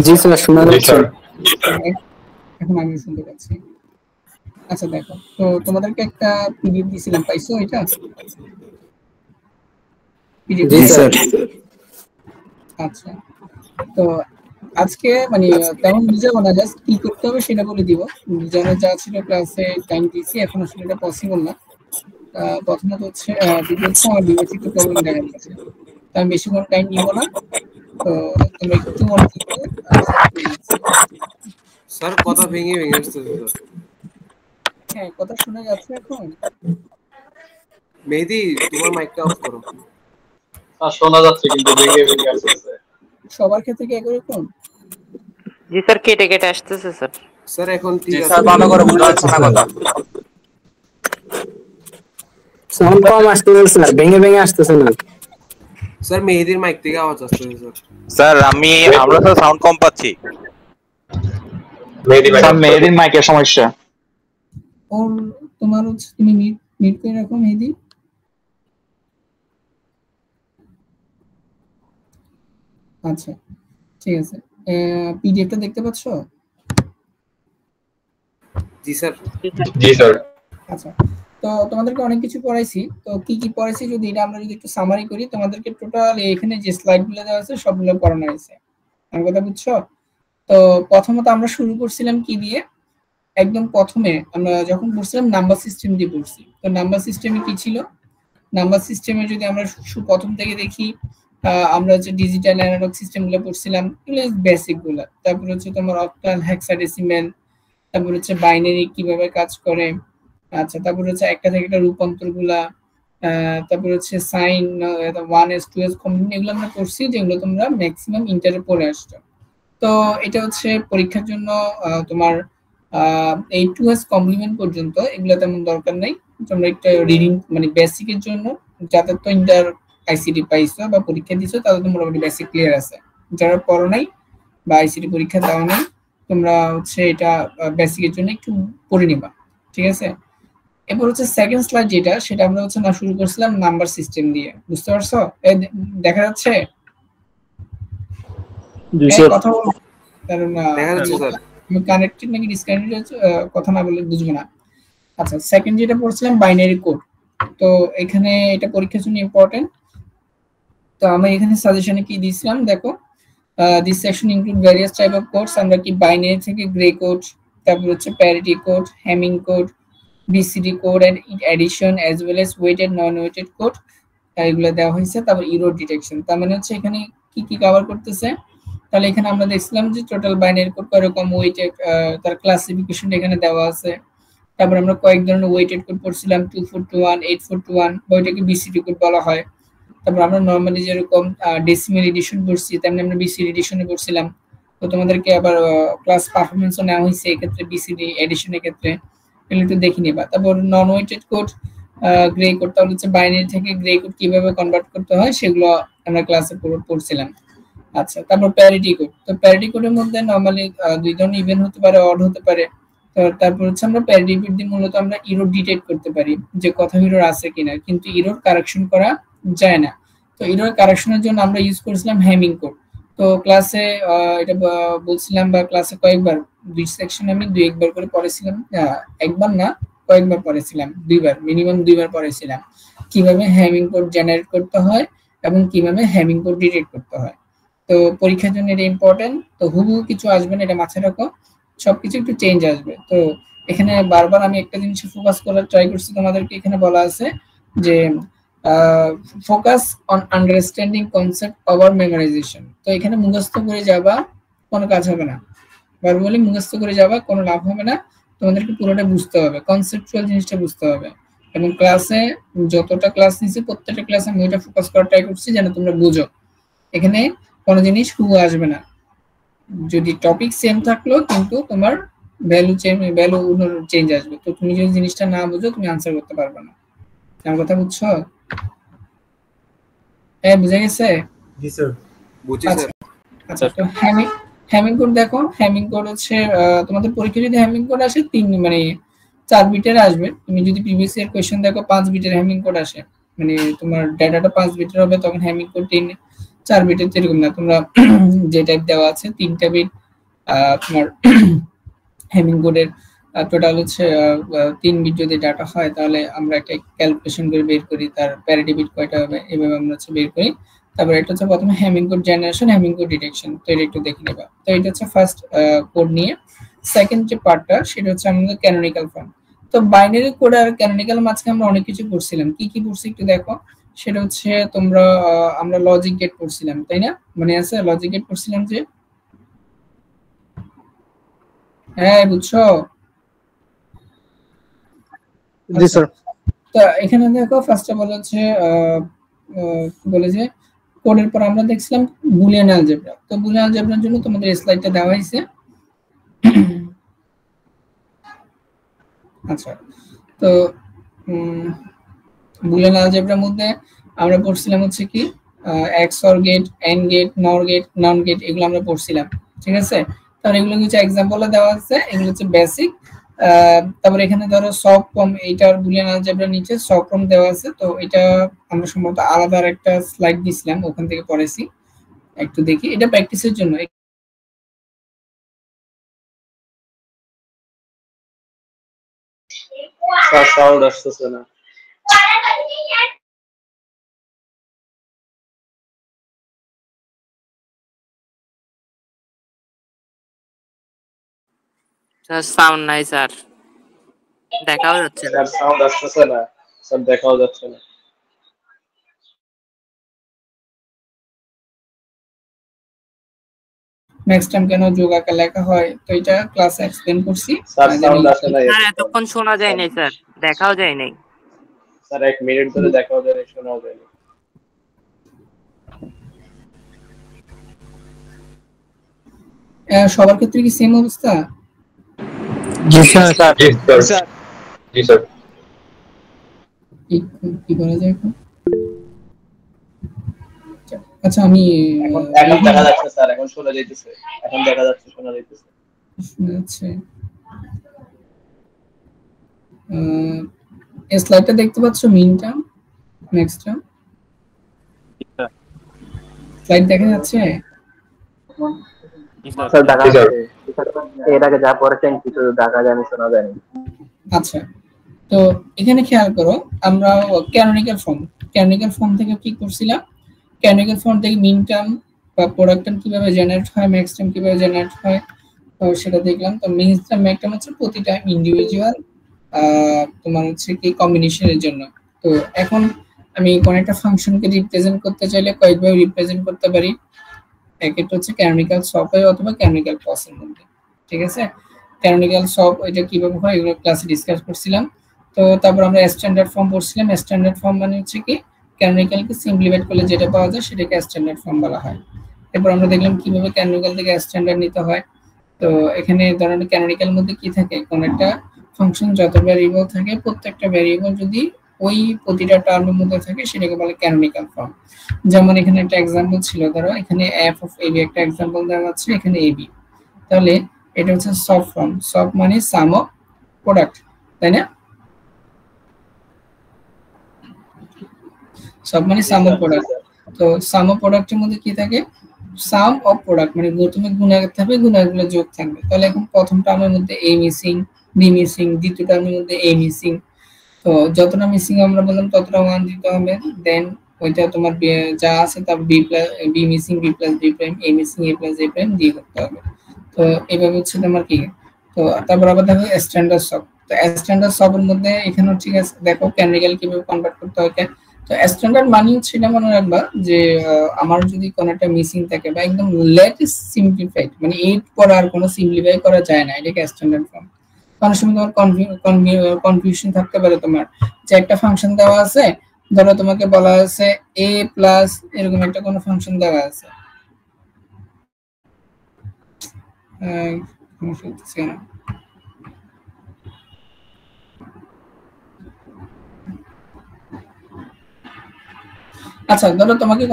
জি sir শোনা যাচ্ছে। এখন আমি শুনতে পাচ্ছি। আচ্ছা দেখো, তো তোমাদেরকে একটা পিডিএফ দিয়েছিলাম, পাইছো এটা? জি স্যার। আচ্ছা, তো আজকে মানে তেমন বুঝাবো না, জাস্ট কি করতে হবে সেটা বলে দিব। যেন যা ছিল ক্লাসে টাইম দিয়েছি, এখন আসলে এটা পসিবল না। প্রথমত হচ্ছে দ্বিতীয় হচ্ছে আমার ডিভাইসে একটু প্রবলেম দেখা যাচ্ছে, তো আমি বেশিক্ষণ টাইম নিব না। তো তোমরা একটু মনোযোগ দিয়ে স্যার কথা ভেঙে ভেঙে আসছে স্যার। হ্যাঁ, কথা শোনা যাচ্ছে এখন? মেহেদি তোমার মাইকটা অফ করো। শোনা যাচ্ছে কিন্তু ভেঙে ভেঙে আসছে। সবার ক্ষেত্রে কি একই রকম? জি স্যার, কেটে কেটে আসতেছে স্যার। স্যার এখন ঠিক আছে, স্যার ভালো করে বোঝা যাচ্ছে না কথা। সাউন্ড কম আসতেছে স্যার, ভেঙে ভেঙে আসতেছে না। স্যার মেহেদির মাইক থেকে আওয়াজ আসতেছে স্যার। স্যার আমরা তো সাউন্ড কম পাচ্ছি। মেহেদির মাইকের সমস্যা। ওর তোমার হচ্ছে তুমি মিট করে রাখো মেহেদি। আচ্ছা ঠিক আছে, পিডিএফটা দেখতে পাচ্ছো? জি স্যার। জি স্যার। আচ্ছা, তো তোমাদেরকে অনেক কিছু পড়াইছি, তো কি কি পড়াইছি যদি এটা আমরা যদি একটু সামারি করি, তোমাদেরকে টোটাল এখানে যে স্লাইডগুলো দেওয়া আছে সবগুলো পড়ানো হয়েছে। আমার কথা বুঝছো? তো প্রথমত আমরা শুরু করছিলাম কি দিয়ে? একদম প্রথমে আমরা যখন পড়ছিলাম নাম্বার সিস্টেম দিয়ে পড়ছি। তো নাম্বার সিস্টেমে কি ছিল? নাম্বার সিস্টেমে যদি আমরা প্রথম থেকে দেখি, আমরা হচ্ছে ডিজিটাল অ্যানালগ সিস্টেমগুলো পড়ছিলাম, এগুলো বেসিক গুলা। তারপর হচ্ছে তোমার অক্টাল, হেক্সাডেসিমেল, তারপর হচ্ছে বাইনারি কিভাবে কাজ করে, আচ্ছা তারপর হচ্ছে একটা থেকে একটা রূপান্তর গুলা, তারপর হচ্ছে সাইন 1s 2s কম্বিনেশন, এগুলো আমরা পড়ছি যেগুলো তোমরা ম্যাক্সিমাম ইন্টারে পড়ে আসছো। তো এটা হচ্ছে পরীক্ষার জন্য তোমার এই 2s কমপ্লিমেন্ট পর্যন্ত এগুলো তেমন দরকার নাই। তোমরা একটা রিডিং মানে বেসিকের জন্য, যাতে তো ইন্টার আইসিডি পাইছো বা পরীক্ষা দিছো তাদের তো মোটামুটি বেসিক ক্লিয়ার আছে। যারা পড়ো নাই বা আইসিডি পরীক্ষা দাও নাই, তোমরা হচ্ছে এটা বেসিকের জন্য একটু পড়ে নিবা, ঠিক আছে? এরপর হচ্ছে সেকেন্ড স্লাইড যেটা, সেটা আমরা হচ্ছে না শুরু করছিলাম নাম্বার সিস্টেম দিয়ে, বুঝতে পারছো? দেখা যাচ্ছে? জি স্যার। কথা বল, কারণ দেখা যাচ্ছে স্যার। আমি কানেক্টেড নাকি ডিসকানেক্টেড কথা না বললে বুঝবো না। আচ্ছা, সেকেন্ড যেটা পড়ছিলাম বাইনারি কোড। তো এখানে এটা পরীক্ষার জন্য ইম্পর্টেন্ট। তো আমি এখানে সাজেশনে কি দিয়েছিলাম দেখো, this section include various type of codes. আমরা কি বাইনারি থেকে গ্রে কোড, তারপর হচ্ছে parity code, Hamming code, BCD code and addition as well as weighted non weighted code, এগুলো দেওয়া হয়েছে। তারপর ইরর ডিটেকশন, তার মানে হচ্ছে এখানে কি কি কভার করতেছে। তাহলে এখানে আমরা দেখছিলাম যে টোটাল বাইনারি কোড কয়রকম, ওয়েটেড, তার ক্লাসিফিকেশন এখানে দেওয়া আছে। তারপর আমরা কয়েক ধরনের ওয়েটেড কোড পড়ছিলাম, 2421, 8421, ওইটাকে বিসিডি কোড বলা হয়। তারপর আমরা নরমালি যেরকম ডেসিমেল এডিশন পড়ছি, তেমনি আমরা বিসিডি এডিশনে পড়ছিলাম। তো তোমাদেরকে আবার ক্লাস পারফরমেন্সও নেওয়া হয়েছে এক্ষেত্রে বিসিডি এডিশনের ক্ষেত্রে, এগুলো একটু দেখে নিবা। তারপর নন ওয়েটেড কোড, গ্রে কোড, তাহলে হচ্ছে বাইনারি থেকে গ্রে কোড কিভাবে কনভার্ট করতে হয় সেগুলো আমরা ক্লাসে পড়ছিলাম। আচ্ছা, তারপর প্যারিটি কোড। তো প্যারিটি কোডের মধ্যে নরমালি দুই ধরনের ইভেন হতে পারে, অড হতে পারে। তারপর হচ্ছে আমরা প্যারিটি কোড দিয়ে মূলত আমরা ইরর ডিটেক্ট করতে পারি যে কোথাও ইরর আছে কিনা, কিন্তু ইরর কারেকশন করা যায় না। তো ইরর কারেকশনের জন্য আমরা ইউজ করেছিলাম হ্যামিং কোড। তো ক্লাসে এটা বলছিলাম, বা ক্লাসে কয়েকবার, দুই সেকশন আমি দুই একবার করে পড়েছিলাম, একবার না কয়েকবার পড়েছিলাম, দুইবার, মিনিমাম দুইবার পড়েছিলাম কিভাবে হ্যামিং কোড জেনারেট করতে হয় এবং কিভাবে হ্যামিং কোড ডিটেক্ট করতে হয়। তো পরীক্ষার জন্য এটা ইম্পর্টেন্ট। তো হুবহু কিছু আসবে না, এটা মাথায় রাখো, সবকিছু একটু চেঞ্জ আসবে। তো এখানে বারবার আমি একটা জিনিসে ফোকাস করার ট্রাই করছি তোমাদেরকে। এখানে বলা আছে যে focus on understanding concept over memorisation. তো এখানে মুখস্থ করে যাবা কোনো কাজ হবে না, বারবারই মুখস্থ করে যাবা কোনো লাভ হবে না। তোমাদেরকে পুরোটা বুঝতে হবে, কনসেপচুয়াল জিনিসটা বুঝতে হবে। এবং ক্লাসে যতটা ক্লাস নিছি প্রত্যেকটা ক্লাসে আমি ওইটা ফোকাস করার ট্রাই করছি যেন তোমরা বুঝো। এখানে কোনো জিনিস হুবহু আসবে না, যদি টপিক সেম থাকলো কিন্তু তোমার ভ্যালু চেঞ্জ আসবে। তো তুমি যদি জিনিসটা না বুঝো তুমি আনসার করতে পারবে না। আমার কথা বুঝছো? হ্যাঁ, বুঝে গেছে? জি স্যার, বুঝছি স্যার। আচ্ছা, তো হ্যামিং কোড দেখো। হ্যামিং কোড হচ্ছে তোমাদের পরীক্ষা যদি হ্যামিং কোড আসে 4 বিটের আসবে। তুমি যদি প্রিভিয়াস ইয়ার কোশ্চেন দেখো 5 বিটের হ্যামিং কোড আসে, মানে তোমার ডাটাটা 5 বিটের হবে, তখন হ্যামিং কোড 4 বিটের এরকম না, তোমরা যে টাইপ দেওয়া আছে 3টা বিট তোমার হ্যামিং কোডের টোটাল হচ্ছে 3 বিট যদি ডাটা হয় তাহলে আমরা একটা ক্যালকুলেশন করে বের করি তার প্যারিটি বিট কয়টা হবে, এভাবে আমরা হচ্ছে বের করি। তারপর এটা হচ্ছে প্রথমে Hamming code generation, Hamming code detection, তো এটা একটু দেখে নেবা। তো এটা হচ্ছে ফার্স্ট কোড নিয়ে। সেকেন্ড যে পার্টটা সেটা হচ্ছে আমাদের ক্যানোনিক্যাল ফর্ম। তো বাইনারি কোড আর ক্যানোনিক্যাল মাঝখানে আমরা অনেক কিছু করছিলাম, কি কি করছি একটু দেখো। সেটা হচ্ছে তোমরা আমরা লজিক গেট করছিলাম, তাই না? মানে আছে লজিক গেট করছিলাম যে, হ্যাঁ বুঝছো? জি স্যার। তো এখানে দেখো ফার্স্ট অফ অল হচ্ছে বলে যে কোডের পর আমরা দেখছিলাম বুলিয়ান অ্যালজেব্রা। তো বুলিয়ান অ্যালজেব্রার জন্য তোমাদের স্লাইডটা দেওয়া হয়েছে। আচ্ছা, তো বুলিয়ান অ্যালজেব্রার মধ্যে আমরা পড়ছিলাম হচ্ছে কি XOR gate, AND gate, NOR gate, NAND gate, এগুলো আমরা পড়ছিলাম, ঠিক আছে? তাহলে এগুলো কিছু एग्जांपल দেওয়া আছে, এগুলো হচ্ছে বেসিক। তারপর এখানে ধরো সব ফর্ম, এইটার বুলিয়ান অ্যালজেব্রার নিচে সব ফর্ম দেওয়া আছে। তো এটা আমরা সম্ভবত আলাদা একটা স্লাইড দিছিলাম, ওখান থেকে পড়েছি, একটু দেখি, এটা প্র্যাকটিসের জন্য। সাউন্ড আসতেছে না। স্যার সাউন্ড নাই স্যার, দেখাও যাচ্ছে না। স্যার সাউন্ড আসতেছে না, স্যার দেখাও যাচ্ছে না। নেক্সট টাইম কেন যোগ আকার লেখা হয়, তো এটা ক্লাসে এক্সপ্লেইন করছি। স্যার সাউন্ড আসে না। স্যার এতক্ষণ শোনা যায় নাই স্যার, দেখাও যায় নাই। স্যার 1 মিনিট ধরে দেখাও যায় না, শোনাও যায় না। সবার ক্ষেত্রে কি সেম অবস্থা? জি স্যার। জি স্যার, জি স্যার। কি করা যায় এখন? আচ্ছা আমি এখন দেখা যাচ্ছে স্যার, এখন শোনা যাইতেছে, এখন দেখা যাচ্ছে, শোনা যাইতেছে। আচ্ছা, এই স্লাইডটা দেখতে পাচ্ছ, মিন টার্ম, নেক্সট টার্ম স্লাইড দেখা যাচ্ছে? স্যার দেখা যাচ্ছে, এর আগে যা পড়েছেন কিছু দেখা যায় না, শোনা যায় না। আচ্ছা, তো এখানে খেয়াল করো, আমরা ক্যানোনিক্যাল ফর্ম থেকে কি করছিলাম, ক্যানোনিক্যাল ফর্ম থেকে মিন টার্ম বা প্রোডাক্ট টার্ম কিভাবে জেনারেট হয়, ম্যাক্স টার্ম কিভাবে জেনারেট হয়, তো সেটা দেখলাম। তো মিন টার্ম ম্যাক্স টার্ম হচ্ছে প্রতিটা ইন্ডিভিজুয়াল তোমার হচ্ছে কি কম্বিনেশনের জন্য। তো এখন আমি কোন একটা ফাংশনকে রিপ্রেজেন্ট করতে চাইলে কয়েকভাবে রিপ্রেজেন্ট করতে পারি। একটা হচ্ছে ক্যানোনিক্যাল সফট অথবা ক্যানোনিক্যাল পসের মধ্যে, ঠিক আছে? ক্যানোনিক্যাল সফট এটা কিভাবে হয় এগুলো ক্লাসে ডিসকাস করছিলাম। তো তারপর আমরা স্ট্যান্ডার্ড ফর্ম পড়ছিলাম। স্ট্যান্ডার্ড ফর্ম মানে হচ্ছে কি ক্যানোনিক্যালকে সিম্পলিফাইড করলে যেটা পাওয়া যায় সেটাকে স্ট্যান্ডার্ড ফর্ম বলা হয়। এরপর আমরা দেখলাম কিভাবে ক্যানোনিক্যাল থেকে স্ট্যান্ডার্ড নিতে হয়। তো এখানে ধরেন ক্যানোনিক্যাল মধ্যে কি থাকে, কোন একটা ফাংশন যত ভ্যারিয়েবল থাকে প্রত্যেকটা ভ্যারিয়েবল যদি ওই প্রতিটা টার্মের মধ্যে থাকে সেটাকে বলে ক্যানোনিক্যাল ফর্ম। যেমন এখানে একটা एग्जांपल ছিল, ধরো এখানে f অফ ab একটা एग्जांपल দেওয়া আছে, এখানে ab, তাহলে এটা হচ্ছে সব ফর্ম। সব মানে সাম অফ প্রোডাক্ট, তাই না? সব মানে সাম অফ প্রোডাক্ট। তো সাম অফ প্রোডাক্টের মধ্যে কি থাকে, সাম অফ প্রোডাক্ট মানে প্রথমে গুণাকার থাকবে, গুণাকারগুলো যোগ থাকবে। তাহলে এখন প্রথম টার্মের মধ্যে a মিসিং, b মিসিং, দ্বিতীয় টার্মের মধ্যে a মিসিং, তো যতটা মিসিং আমরা বললাম ততটা 1 দিতে হবে। দেন ওইটা তোমার যা আছে তার b missing, b plus b prime, a missing, a plus a prime দিয়ে করতে হবে। তো এইভাবে হচ্ছে তোমার কি। তো তারপর আবার দেখো স্ট্যান্ডার্ড সব। তো স্ট্যান্ডার্ড সবের মধ্যে এখানেও ঠিক আছে, দেখো ক্যানোনিক্যাল কিভাবে কনভার্ট করতে হয়। তো স্ট্যান্ডার্ড মানে হচ্ছে এটা মনে রাখবা যে আমার যদি কোনো একটা মিসিং থাকে বা একদম লেটেস্ট সিম্পলিফাইড মানে এর পর আর কোনো সিম্পলিফাই করা যায় না, এটাকে স্ট্যান্ডার্ড ফর্ম। অনেক সময় তোমার কনফিউশন থাকতে পারে তোমার, যে একটা ফাংশন দেওয়া আছে, ধরো তোমাকে বলা আছে a প্লাস এরকম একটা কোনো ফাংশন দেওয়া আছে, আচ্ছা ধরো তোমাকে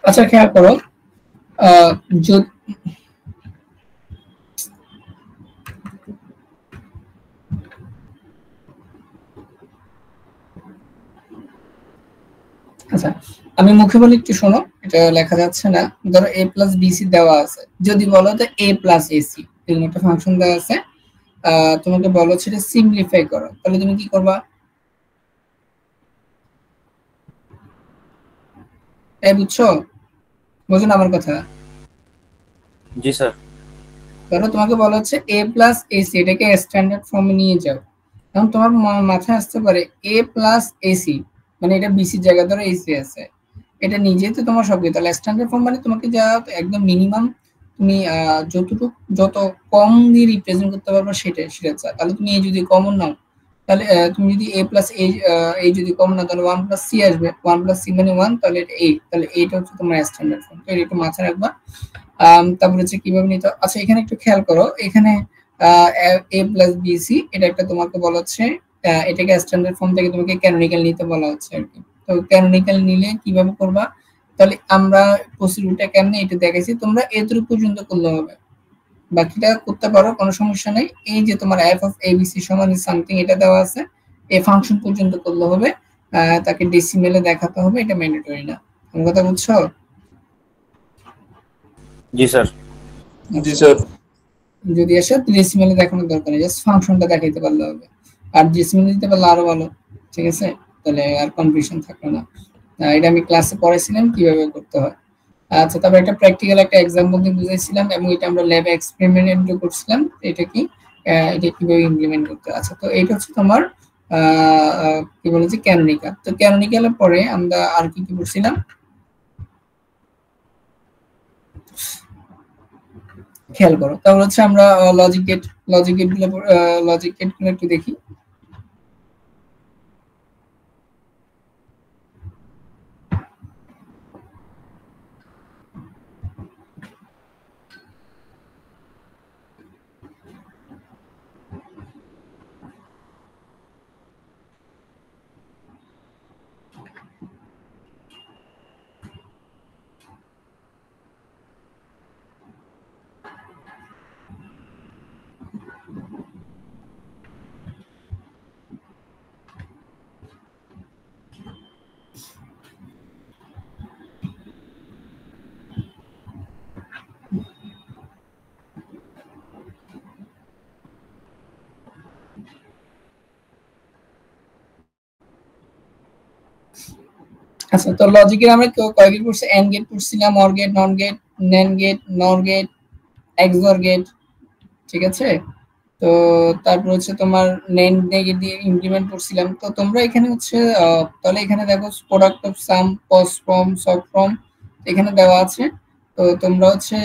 আচ্ছা খেয়াল করো আচ্ছা আমি মুখে বলি একটু শোনো, এটা লেখা যাচ্ছে না। ধরো a প্লাস বিসি দেওয়া আছে, যদি বলো তো a প্লাস এসি এরকম একটা ফাংশন দেওয়া আছে, তোমাকে বলো সেটা সিম্পলিফাই করো, তাহলে তুমি কি করবা? এই বুঝছো? বুঝুন আমার কথা? জি স্যার। ধরো তোমাকে বলা হচ্ছে a প্লাস এসি, এটাকে স্ট্যান্ডার্ড ফর্মে নিয়ে যাও। এখন তোমার মাথায় আসতে পারে a প্লাস এসি মানে এটা বিসির জায়গায় ধরো এসি আছে, এটা নিজেই তো তোমার সবকিছু। তাহলে স্ট্যান্ডার্ড ফর্ম মানে তোমাকে যা একদম মিনিমাম তুমি যত কম দিয়ে রিপ্রেজেন্ট করতে পারবে সেটা চাই। তাহলে তুমি এই যদি কমন নাও, তাহলে তুমি যদি a প্লাস এই যদি কমন নাও তাহলে 1 প্লাস সি আসবে, 1 প্লাস সি মানে 1, তাহলে এটা 8, তাহলে এইটা হচ্ছে তোমার স্ট্যান্ডার্ড ফর্ম। তো এটা একটু মাথায় রাখবা। তারপরে হচ্ছে কিভাবে নিতে। আচ্ছা এখানে একটু খেয়াল করো, এখানে a প্লাস বিসি এটা একটা তোমাকে বলা হচ্ছে, এটাকে স্ট্যান্ডার্ড ফর্ম থেকে তোমাকে ক্যানোনিক্যাল নিতে বলা হচ্ছে আর কি। তো ক্যানোনিক্যাল নিলে কিভাবে করবা, তাহলে আমরা প্রসিডিউরটা কেমনে এটা দেখাইছি, তোমরা এতটুকু পর্যন্ত করলে হবে, বাকিটা করতে পারো কোনো সমস্যা নেই। এই যে তোমার f অফ abc সমান সামথিং এটা দেওয়া আছে, এই ফাংশন পর্যন্ত করলে হবে, তাকে ডেসিমেলে দেখাতে হবে, এটা ম্যান্ডেটরি না। আমার কথা বুঝছো? জি স্যার। জি স্যার। যদি আসে ডেসিমেলে দেখানোর দরকার নেই, জাস্ট ফাংশনটা দেখাইতে পারলে হবে, আর ডেসিমেলে দিতে পারলে আরো ভালো। ঠিক আছে, তাহলে আর কনফিউশন থাকবে না। এটা আমি ক্লাসে পড়াইছিলাম কিভাবে করতে হয়। আচ্ছা তারপর একটা প্র্যাকটিক্যাল একটা এক্সাম্পল দিয়ে বুঝাইছিলাম, এবং এটা আমরা ল্যাবে এক্সপেরিমেন্ট করছিলাম এটা কি এটা কিভাবে ইমপ্লিমেন্ট করতে। আচ্ছা তো এটা হচ্ছে তোমার কি বলে যে ক্যানোনিক্যাল। তো ক্যানোনিক্যালের পরে আমরা আর কি কি করছিলাম, খেয়াল করো। তারপর হচ্ছে আমরা লজিক গেটগুলো একটু দেখি। আচ্ছা তো লজিকের আমরা কয়েকটি পড়ছি, এন্ড গেট পড়ছিলাম, অর গেট, নট গেট, নেন গেট, নর গেট, এক্সঅর গেট। ঠিক আছে, তো তারপর হচ্ছে তোমার নেন গেট দিয়ে ইমপ্লিমেন্ট করছিলাম। তো তোমরা এখানে হচ্ছে তাহলে এখানে দেখো product of sum, POS form, সব ফ্রম এখানে দেওয়া আছে। তো তোমরা হচ্ছে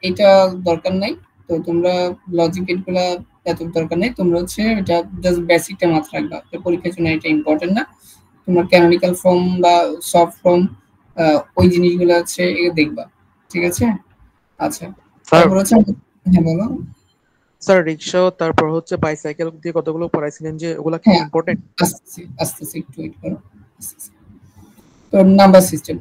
এটা দরকার নাই, তো তোমরা লজিক গেটগুলা এত দরকার নেই, তোমরা হচ্ছে এটা জাস্ট বেসিকটা মাথায় রাখবা, পরীক্ষার জন্য এটা ইম্পর্টেন্ট না। তোমরা ক্যানোনিক্যাল ফর্ম বা সফট ফর্ম ওই জিনিসগুলো আছে এটা দেখবা। ঠিক আছে, আচ্ছা তারপর হচ্ছে হ্যাঁ বলো স্যার। রিকশা তারপর হচ্ছে বাইসাইকেল দিয়ে কতগুলো পড়াইছিলেন যে ওগুলা কি ইম্পর্টেন্ট? আস্তে একটু ওয়েট করো। তো নাম্বার সিস্টেম,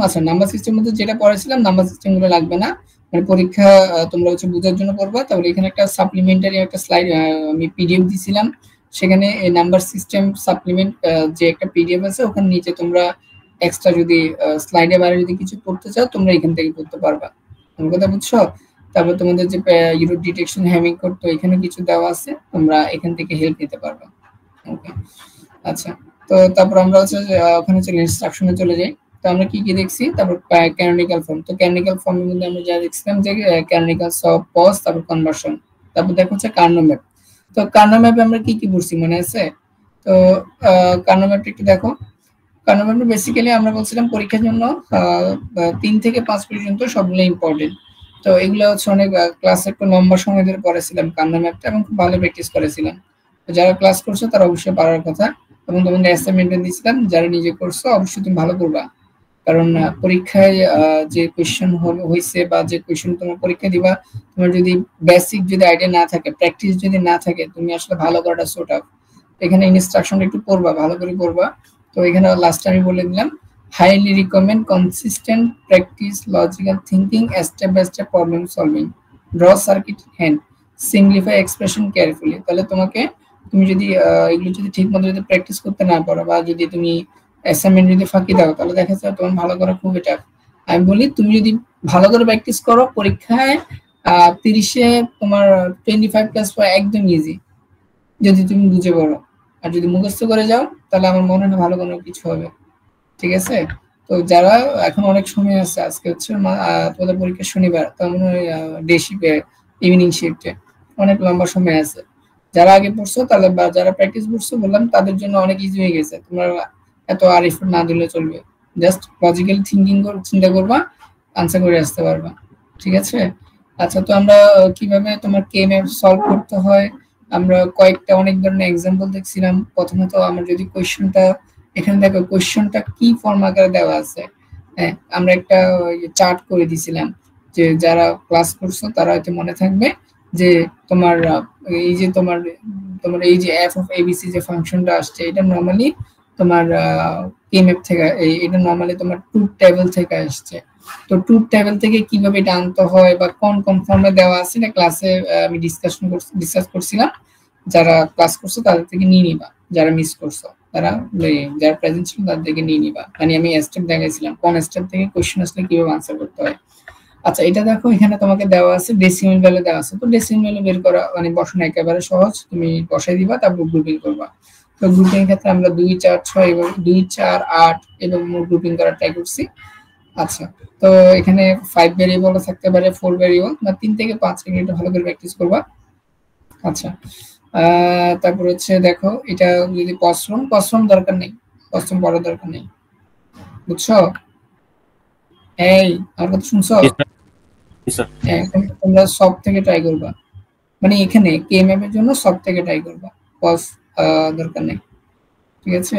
আচ্ছা নাম্বার সিস্টেম মধ্যে যেটা পড়াইছিলাম নাম্বার সিস্টেম গুলো লাগবে না, মানে পরীক্ষা তোমরা হচ্ছে বোঝার জন্য পড়বা। তাহলে এখানে একটা সাপ্লিমেন্টারি একটা স্লাইড আমি পিডিএফ দিছিলাম, সেখানে এই নাম্বার সিস্টেম সাপ্লিমেন্ট যে একটা পিডিএফ আছে, ওখানে নিচে তোমরা এক্সট্রা যদি স্লাইডে বাইরে যদি কিছু পড়তে চাও তোমরা এখান থেকে পড়তে পারবা। আমার কথা বুঝছো? তারপর তোমাদের যে ইউরো ডিটেকশন হ্যামিং কোড, তো এখানে কিছু দেওয়া আছে, তোমরা এখান থেকে হেল্প নিতে পারবা। ওকে আচ্ছা, তো তারপর আমরা হচ্ছে ওখানে হচ্ছে ইনস্ট্রাকশনে চলে যাই। তো আমরা কি কি দেখছি, তারপর ক্যানোনিক্যাল ফর্ম। তো ক্যানোনিক্যাল ফর্মের মধ্যে আমরা যা দেখছিলাম যে ক্যানোনিক্যাল সব, পজ, তারপর কনভার্সন, তারপর দেখো হচ্ছে কার্নো ম্যাপ। তো কার্নো ম্যাপে আমরা কি কি পড়ছি মনে আছে? তো কার্নো ম্যাপটা একটু দেখো। কার্নো ম্যাপটা বেসিক্যালি আমরা বলছিলাম পরীক্ষার জন্য 3 থেকে 5 পর্যন্ত সবগুলো ইম্পর্টেন্ট। তো এগুলো হচ্ছে অনেক ক্লাসে একটু লম্বা সময় ধরে পড়েছিলাম কার্নো ম্যাপটা, এবং খুব ভালো প্র্যাকটিস করেছিলাম। যারা ক্লাস করছো তারা অবশ্যই পারার কথা, এবং তোমাদের অ্যাসাইনমেন্ট দিয়েছিলাম, যারা নিজে করছো অবশ্যই তুমি ভালো করবা। কারণ পরীক্ষায় যে কোয়েশ্চেন হয়েছে বা যে কোয়েশ্চেন তোমার পরীক্ষা দিবা, তোমার যদি বেসিক যদি আইডিয়া না থাকে, প্র্যাকটিস যদি না থাকে, তুমি আসলে ভালো করাটা সো টাফ। এখানে ইনস্ট্রাকশন একটু পড়বা, ভালো করে পড়বা। তো এখানে লাস্ট আমি বলে দিলাম highly recommend consistent practice logical thinking step by step problem solving draw circuit in hand simplify expression carefully তাহলে তুমি যদি এগুলো যদি ঠিকমতো যদি প্র্যাকটিস করতে না পারো বা যদি তুমি অ্যাসাইনমেন্ট যদি ফাঁকি দাও তাহলে দেখা যাচ্ছে তোমার ভালো করা খুবই টাফ আমি বলি তুমি যদি ভালো করে প্র্যাকটিস করো পরীক্ষায় 30 এ তোমার 25 প্লাস পাওয়া একদম ইজি যদি তুমি বুঝে পড়ো আর যদি মুখস্থ করে যাও তাহলে আমার মনে হয় ভালো কোনো কিছু হবে ঠিক আছে তো যারা এখন অনেক সময় আছে আজকে হচ্ছে তোমাদের পরীক্ষা শনিবার তেমন ডে শিফটে ইভিনিং শিফটে অনেক লম্বা সময় আছে যারা আগে পড়ছো তাহলে বা যারা প্র্যাকটিস করছো বললাম তাদের জন্য অনেক ইজি হয়ে গেছে তোমরা এত আর এফোর্ট না দিলে চলবে জাস্ট লজিক্যাল থিংকিং চিন্তা করবা আনসার করে আসতে পারবা ঠিক আছে আচ্ছা তো আমরা কিভাবে তোমার কে ম্যাপ সলভ করতে হয় আমরা কয়েকটা অনেক ধরনের एग्जांपल দেখছিলাম প্রথমে তো আমরা যদি কোশ্চেনটা এখানে দেখো কোশ্চেনটা কি ফর্ম আকারে দেওয়া আছে হ্যাঁ আমরা একটা চার্ট করে দিয়েছিলাম যে যারা ক্লাস করছো তারা হয়তো মনে থাকবে যে তোমার এই যে তোমার এই যে f of abc যে ফাংশনটা আসছে এটা নরমালি তোমার কে ম্যাপ থেকে এটা নরমালি তোমার ট্রুথ টেবিল থেকে আসছে তো ট্রুথ টেবিল থেকে কিভাবে এটা আনতে হয় বা কোন কোন ফর্মে দেওয়া আছে এটা ক্লাসে আমি ডিসকাস করছিলাম যারা ক্লাস করছো তাদের থেকে নিয়ে নিবা যারা মিস করছো তারা যারা প্রেজেন্ট ছিল তাদের থেকে নিয়ে নিবা মানে আমি স্টেপ দেখাইছিলাম কোন স্টেপ থেকে কোশ্চেন আসলে কিভাবে আনসার করতে হয় আচ্ছা এটা দেখো এখানে তোমাকে দেওয়া আছে ডেসিমাল ভ্যালু দেওয়া আছে তো ডেসিমাল ভ্যালু বের করা মানে বসানো একেবারে সহজ তুমি বসাই দিবা তারপর গ্রুপিং করবা তো গ্রুপিং এর ক্ষেত্রে আমরা 2 4 6 এবং 2 4 8 এবং গ্রুপিং করার ট্রাই করছি আচ্ছা তো এখানে 5 ভেরিয়েবল থাকতে পারে 4 ভেরিয়েবল না 3 থেকে 5 মিনিট ভালো করে প্র্যাকটিস করবা আচ্ছা তারপর হচ্ছে দেখো এটা যদি পশ্রম দরকার নেই পশ্রম পড়ার দরকার নেই বুঝছো এই আমার কথা শুনছো হ্যাঁ তোমরা সব থেকে ট্রাই করবা মানে এখানে কে ম্যাপের জন্য সব থেকে ট্রাই করবা পজ দরকার নেই ঠিক আছে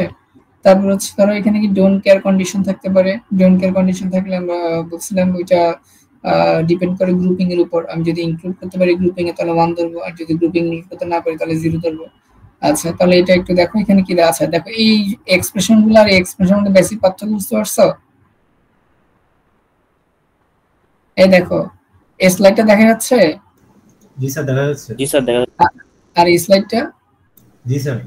তারপর হচ্ছে ধরো এখানে কি ডোন্ট কেয়ার কন্ডিশন থাকতে পারে ডোন্ট কেয়ার কন্ডিশন থাকলে আমরা বলছিলাম ওইটা ডিপেন্ড করে গ্রুপিং এর উপর আমি যদি ইনক্লুড করতে পারি গ্রুপিং এ তাহলে 1 ধরবো আর যদি গ্রুপিং ইনক্লুড করতে না পারি তাহলে 0 ধরবো আচ্ছা তাহলে এটা একটু দেখো এখানে কি আছে দেখো এই এক্সপ্রেশনগুলো আর এক্সপ্রেশনের মধ্যে বেসিক পার্থক্য বুঝতে পারছো এই দেখো এই স্লাইডটা দেখা যাচ্ছে জি স্যার দেখা যাচ্ছে আর এই স্লাইডটা জি স্যার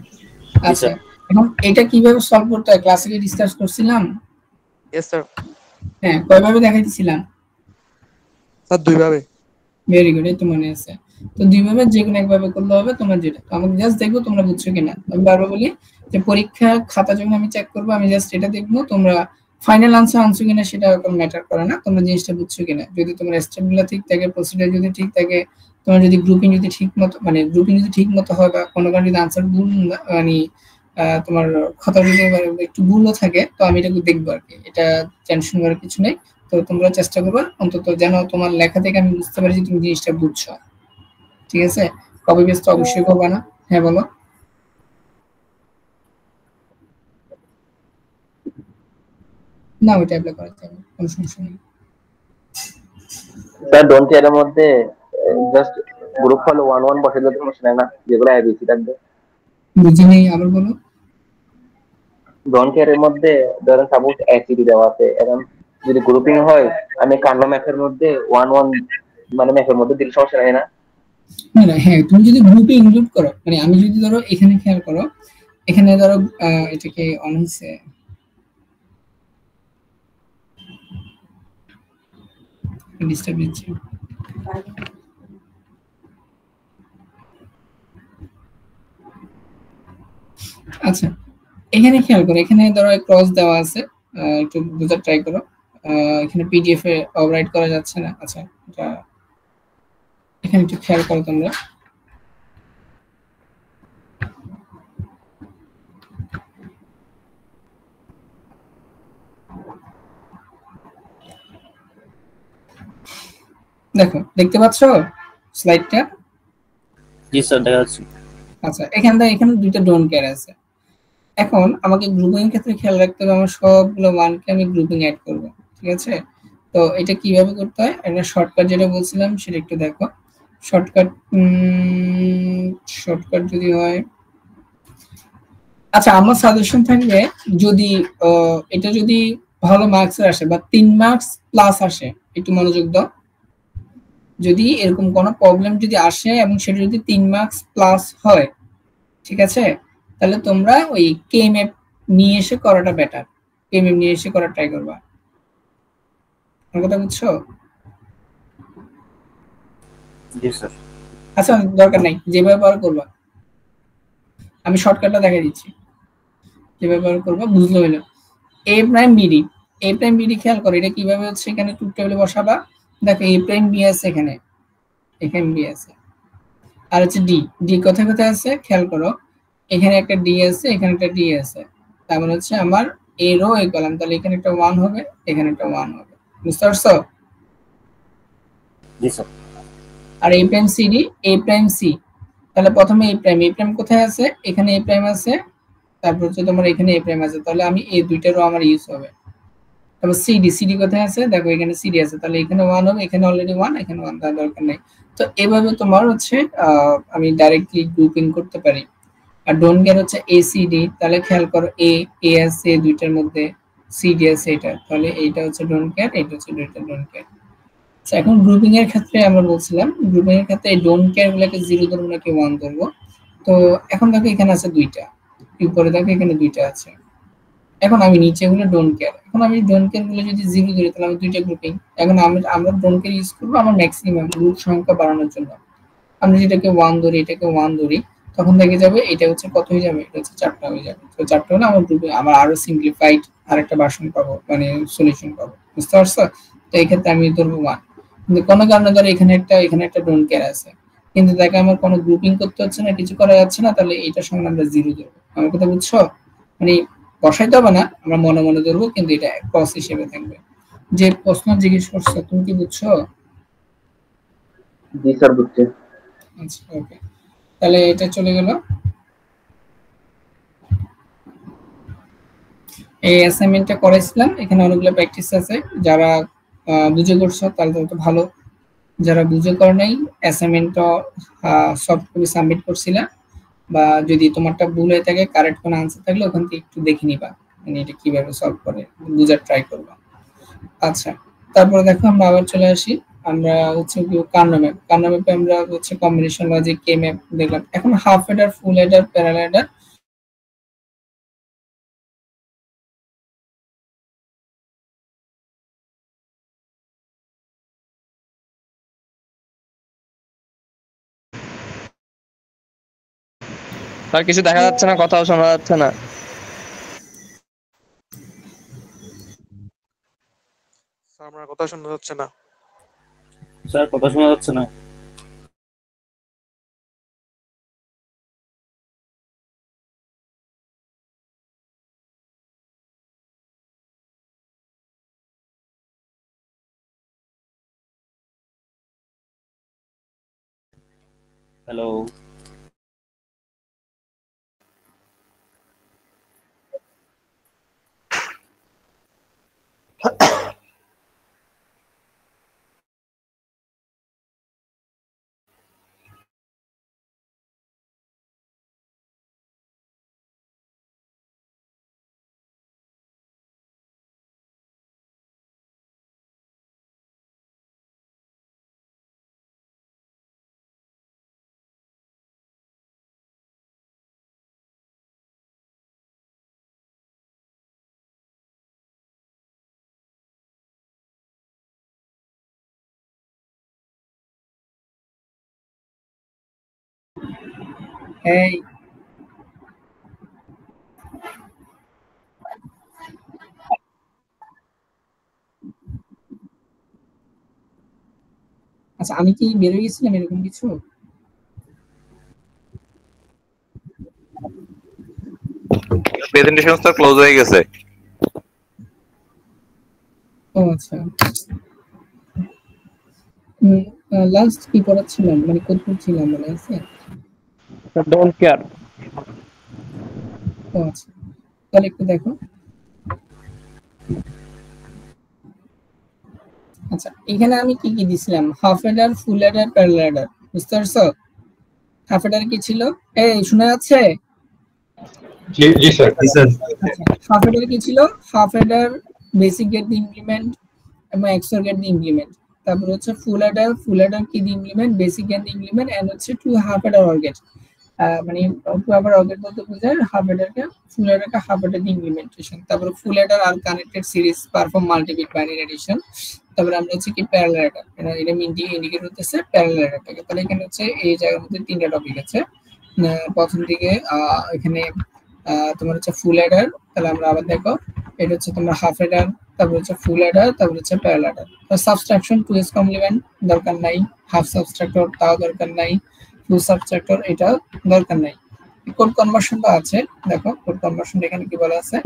আচ্ছা এখন এটা কিভাবে সলভ করতে হয় ক্লাসে ডিসকাস করছিলাম यस স্যার হ্যাঁ কয়ভাবে দেখাইছিলাম স্যার দুইভাবে ভেরি গুড এই তো মনে আছে তো দুইভাবে যে কোনো একভাবে করলে হবে তোমার যেটা তো আমাকে জাস্ট দেখবো তোমরা বুঝছো কিনা আমি বারবার বলি যে পরীক্ষা খাতা যখন আমি চেক করব আমি জাস্ট এটা দেখবো তোমরা ফাইনাল আনসার আনছো কিনা সেটা কোনো ম্যাটার করে না তোমরা জিনিসটা বুঝছো কিনা যদি তোমার স্টেপগুলো ঠিক থাকে প্রসিডিউর যদি ঠিক থাকে তোমার যদি গ্রুপিং যদি ঠিকমতো মানে গ্রুপিং যদি ঠিকমতো হয় বা কোনো কারণে যদি আনসার ভুল মানে তোমার খাতা যদি একটু ভুলও থাকে তো আমি এটাকে দেখবো আর কি এটা টেনশন করার কিছু নেই তো তোমরা চেষ্টা করবে অন্তত যেন তোমার লেখা থেকে আমি বুঝতে পারি যে তুমি জিনিসটা বুঝছো ঠিক আছে কপি পেস্ট অবশ্যই করবে না হ্যাঁ বলো না ওইটা অ্যাপ্লাই করা যাবে কোনো সমস্যা নেই স্যার ডোন্ট কেয়ারের মধ্যে জাস্ট গ্রুপ হলো 1 1 বসে দিলে সমস্যা নাই না যেগুলো এবিসি থাকবে বুঝি নেই আবার বলো ডোন্ট কেয়ারের মধ্যে ধরেন সাপোজ অ্যাক্টিভিটি দেওয়া আছে এখন যদি গ্রুপিং হয় আমি কান্না ম্যাথের মধ্যে 1 1 মানে ম্যাথের মধ্যে দিলে সমস্যা নাই না না হ্যাঁ তুমি যদি গ্রুপে ইনক্লুড করো মানে আমি যদি ধরো এখানে খেয়াল করো এখানে ধরো এটাকে অন হইছে ডিস্টার্ব দিচ্ছে আচ্ছা এখানে খেয়াল করো এখানে ধরো ক্রস দেওয়া আছে একটু বুঝার ট্রাই করো এখানে পিডিএফ এ ওভাররাইট করা যাচ্ছে না আচ্ছা এটা এখানে একটু খেয়াল করো তোমরা দেখো দেখতে পাচ্ছো স্লাইডটা জি স্যার দেখা যাচ্ছে আচ্ছা এখানে দুইটা ডোন্ট কেয়ার আছে এখন আমাকে গ্রুপিং ক্ষেত্রে খেয়াল রাখতে হবে আমার সবগুলো ওয়ানকে আমি গ্রুপিং অ্যাড করব ঠিক আছে তো এটা কিভাবে করতে হয় একটা শর্টকাট যেটা বলছিলাম সেটা একটু দেখো শর্টকাট যদি হয় আচ্ছা আমার সাজেশন থাকবে যদি এটা যদি ভালো মার্কস আসে বা 3 মার্কস প্লাস আসে, একটু মনোযোগ দাও। যদি এরকম কোনো প্রবলেম যদি আসে এবং সেটা যদি 3 মার্কস প্লাস হয়, ঠিক আছে, তাহলে তোমরা ওই কে ম্যাপ নিয়ে এসে করাটা বেটার, কে ম্যাপ নিয়ে এসে করা ট্রাই করবা। আমার কথা বুঝছো? জি স্যার। আচ্ছা দরকার নাই, যেভাবে পারো করবা, আমি শর্টকাটটা দেখাই দিচ্ছি, যেভাবে পারো করবা, বুঝলো হইলো। এ প্রাইম বিডি, এ প্রাইম বিডি খেয়াল করো এটা কিভাবে হচ্ছে, এখানে ট্রুথ টেবিলে বসাবা। দেখো এ প্রাইম বি আছে, এখানে এখানে বি আছে, আর হচ্ছে ডি, ডি কোথায় কোথায় আছে খেয়াল করো, এখানে একটা ডি আছে, এখানে একটা ডি আছে, তার মানে হচ্ছে আমার এ রো এ কলাম, তাহলে এখানে একটা 1 হবে, এখানে একটা 1 হবে, বুঝতে পারছো? জি স্যার। আর এ প্রাইম সিডি, এ প্রাইম সি, তাহলে প্রথমে এ প্রাইম কোথায় আছে, এখানে এ প্রাইম আছে, তারপর হচ্ছে তোমার এখানে এ প্রাইম আছে, তাহলে আমি এই দুইটারও আমার ইউজ হবে। তারপর সিডি, সিডি কোথায় আছে, দেখো এখানে সিডি আছে, তাহলে এখানে 1 হবে, এখানে অলরেডি 1, এখানে 1, তার দরকার নেই। তো এভাবে তোমার হচ্ছে আমি ডাইরেক্টলি গ্রুপিং করতে পারি। আর ডোন্ট কেয়ার হচ্ছে এসিডি, তাহলে খেয়াল করো এ আছে দুইটার মধ্যে, সিডি আছে এটা, তাহলে এইটা হচ্ছে ডোন্ট কেয়ার, এটা হচ্ছে ডোন্ট কেয়ার। আচ্ছা এখন গ্রুপিং এর ক্ষেত্রে আমরা বলছিলাম, গ্রুপিং এর ক্ষেত্রে এই ডোন্ট কেয়ার গুলোকে 0 ধরবো নাকি 1 ধরবো। তো এখন দেখো এখানে আছে দুইটা, উপরে দেখো এখানে দুইটা আছে, এখন আমি নিচে গুলো ডোন্ট কেয়ার, এখন আমি ডোন্ট কেয়ার গুলো যদি 0 ধরি তাহলে আমি দুইটা গ্রুপিং, এখন আমরা ডোন্ট কেয়ার ইউজ করবো আমার ম্যাক্সিমাম গ্রুপ সংখ্যা বাড়ানোর জন্য। আমরা যেটাকে 1 ধরি, এটাকে 1 ধরি, তখন দেখে যাবে এটা হচ্ছে কত হয়ে যাবে, এটা হচ্ছে 4টা হয়ে যাবে। তো 4টা হলে আমার গ্রুপে আমার আরো সিম্পলিফাইড আরেকটা ভার্সন পাবো, মানে সলিউশন পাবো, বুঝতে পারছো? তো এই ক্ষেত্রে আমি ধরবো 1, কিন্তু কোনো কারণে ধরো এখানে একটা ডোন্ট কেয়ার আছে, কিন্তু দেখে আমার কোনো গ্রুপিং করতে হচ্ছে না, কিছু করা যাচ্ছে না, তাহলে এইটার সঙ্গে আমরা 0 ধরবো। আমার কথা বুঝছো? মানে বসাইতে হবে না, আমরা মনে মনে ধরবো, কিন্তু এটা ক্রস হিসেবে থাকবে। যে প্রশ্ন জিজ্ঞেস করছো তুমি কি বুঝছো? জি স্যার বুঝছি। আচ্ছা ওকে, তাহলে এটা চলে গেল। এই অ্যাসাইনমেন্টটা করেছিলাম, এখানে অনেকগুলো প্র্যাকটিস আছে, যারা বুঝে করছো তাহলে তো ভালো, যারা বুঝে করে নাই অ্যাসাইনমেন্টটা সফট কপি সাবমিট করছিলা, বা যদি তোমারটা ভুল হয়ে থাকে কারেক্ট কোনো আনসার থাকলে ওখান থেকে একটু দেখে নিবা, মানে এটা কিভাবে সলভ করে বুঝার ট্রাই করবা। আচ্ছা তারপরে দেখো আমরা আবার চলে আসি, আমরা হচ্ছে কার্নো ম্যাপে আমরা হচ্ছে কম্বিনেশন লজিক কে ম্যাপ দেখলাম। এখন half adder, full adder, parallel header, sir কিছু দেখা যাচ্ছে না, কথাও শোনা যাচ্ছে না। স্যার আপনার কথা শোনা যাচ্ছে না। স্যার কথা শোনা যাচ্ছে না। হ্যালো। এই আচ্ছা আমি কি বের হয়ে গেছিলাম এরকম কিছু? প্রেজেন্টেশন স্যার ক্লোজ হয়ে গেছে। ও আচ্ছা, লাস্ট কি পড়াচ্ছিলাম, মানে কোথাও ছিলাম মনে আছে? Don't care. ও আচ্ছা, তাহলে একটু দেখো। আচ্ছা এখানে আমি কি কি দিছিলাম, half adder, full adder, parallel adder, বুঝতে পারছো? হাফ হেডার কি ছিল, এই শোনা যাচ্ছে? জি স্যার। জি স্যার। হাফ হেডার কি ছিল, হাফ হেডার বেসিক গেট দিয়ে ইমপ্লিমেন্ট এবং এক্সর গেট দিয়ে ইমপ্লিমেন্ট। তারপর হচ্ছে ফুল অ্যাডার কি দিয়ে ইমপ্লিমেন্ট, বেসিক গেট দিয়ে ইমপ্লিমেন্ট, এন্ড হচ্ছে two half adder OR gate, মানে টু আবার অর গেট বলতে বোঝায় হাফ অ্যাডারকে ফুল অ্যাডারকে হাফ অ্যাডার দিয়ে ইমপ্লিমেন্টেশন। তারপর ফুল অ্যাডার আর connected series perform multibit binary addition. তারপরে আমরা হচ্ছে কি প্যারালাল অ্যাডার, এটা ইন্ডিকেট হতেছে প্যারালাল অ্যাডারটাকে। তাহলে এখানে হচ্ছে এই জায়গার মধ্যে তিনটা টপিক আছে। প্রথম দিকে এখানে তোমার হচ্ছে ফুল অ্যাডার, তাহলে আমরা আবার দেখো এটা হচ্ছে তোমার হাফ অ্যাডার, তারপর হচ্ছে ফুল অ্যাডার, তারপর হচ্ছে parallel Eder. Subtraction 2s complement দরকার নাই, হাফ সাবট্রাক্টর তাও দরকার নাই, ফুল সাবট্রাক্টর এটা দরকার নাই। কোড কনভার্সনটা আছে, দেখো কোড কনভার্সন এখানে কি বলা আছে,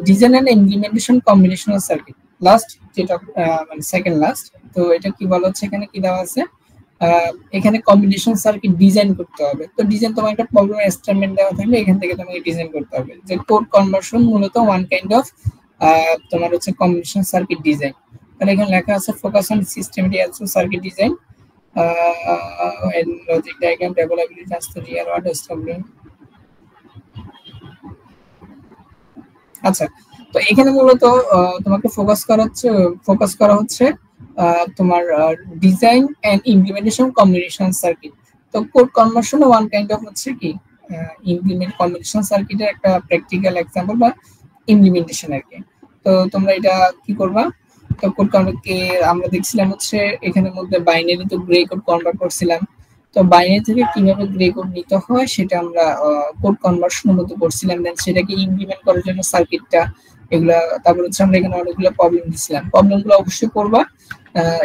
design and implementation combinational circuit last, যেটা মানে সেকেন্ড লাস্ট। তো এটা কি বলা হচ্ছে, এখানে কি দেওয়া আছে, এখানে কম্বিনেশন সার্কিট ডিজাইন করতে হবে। তো ডিজাইন তোমার একটা প্রবলেম স্টেটমেন্ট দেওয়া থাকবে, এখান থেকে তোমাকে ডিজাইন করতে হবে। যে কোড কনভার্সন মূলত ওয়ান কাইন্ড অফ তোমার হচ্ছে কম্বিনেশন সার্কিট ডিজাইন। তাহলে এখানে লেখা আছে focus on systematic circuit design and logic diagram developability transfer real world problem। আচ্ছা, তো এখানে মূলত তোমাকে ফোকাস করা হচ্ছে তোমার design and implementation combination circuit. তো code conversion one kind of হচ্ছে কি ইমপ্লিমেন্ট কম্বিনেশন সার্কিটের একটা প্র্যাকটিক্যাল এক্সাম্পল বা ইমপ্লিমেন্টেশন আর কি। তো তোমরা এটা কি করবা, তো কোড কনভার্টকে আমরা দেখছিলাম হচ্ছে এখানের মধ্যে বাইনারি তো গ্রে কোড কনভার্ট করছিলাম। তো বাইনারি থেকে কিভাবে গ্রে কোড নিতে হয় সেটা আমরা কোড কনভার্সনের মধ্যে করছিলাম, দেন সেটাকে ইমপ্লিমেন্ট করার জন্য সার্কিটটা এগুলা। তারপর হচ্ছে আমরা এখানে অনেকগুলো প্রবলেম দিছিলাম, প্রবলেমগুলো অবশ্যই করবা,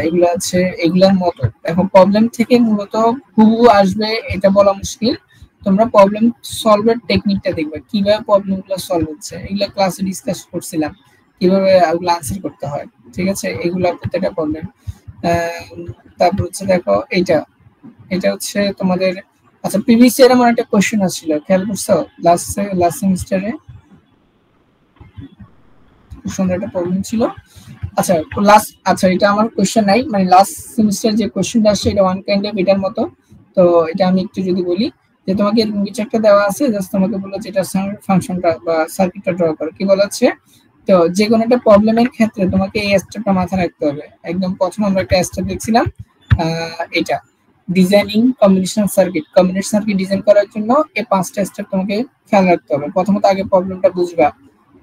এগুলো আছে এগুলার মতো। এখন প্রবলেম থেকে মূলত হুবহু আসবে এটা বলা মুশকিল, তোমরা প্রবলেম সলভের টেকনিকটা দেখবে, কিভাবে প্রবলেমগুলো সলভ হচ্ছে, এগুলো ক্লাসে ডিসকাস করছিলাম কিভাবে এগুলো আনসার করতে হয়, ঠিক আছে, এগুলো প্রত্যেকটা প্রবলেম। তারপর হচ্ছে দেখো এটা হচ্ছে তোমাদের, আচ্ছা প্রিভিয়াস ইয়ার আমার একটা কোশ্চেন আসছিল, খেয়াল করছো লাস্ট সেমিস্টারে সুন্দর একটা প্রবলেম ছিল। আচ্ছা এটা আমার কোশ্চেন নাই, মানে লাস্ট সেমিস্টার যে কোশ্চেনটা আসছে এটা ওয়ান কাইন্ড অফ এটার মতো। তো এটা আমি একটু যদি বলি যে তোমাকে এরকম কিছু একটা দেওয়া আছে, জাস্ট তোমাকে বলো যে এটা ফাংশনটা বা সার্কিটটা ড্র করো, কি বলা আছে। তো যে কোনো একটা প্রবলেমের ক্ষেত্রে তোমাকে এই স্টেপটা মাথায় রাখতে হবে। একদম প্রথম আমরা একটা স্টেপ দেখছিলাম, এটা ডিজাইনিং কম্বিনেশন সার্কিট ডিজাইন করার জন্য এই পাঁচটা স্টেপ তোমাকে খেয়াল রাখতে হবে। প্রথমত আগে প্রবলেমটা বুঝবা,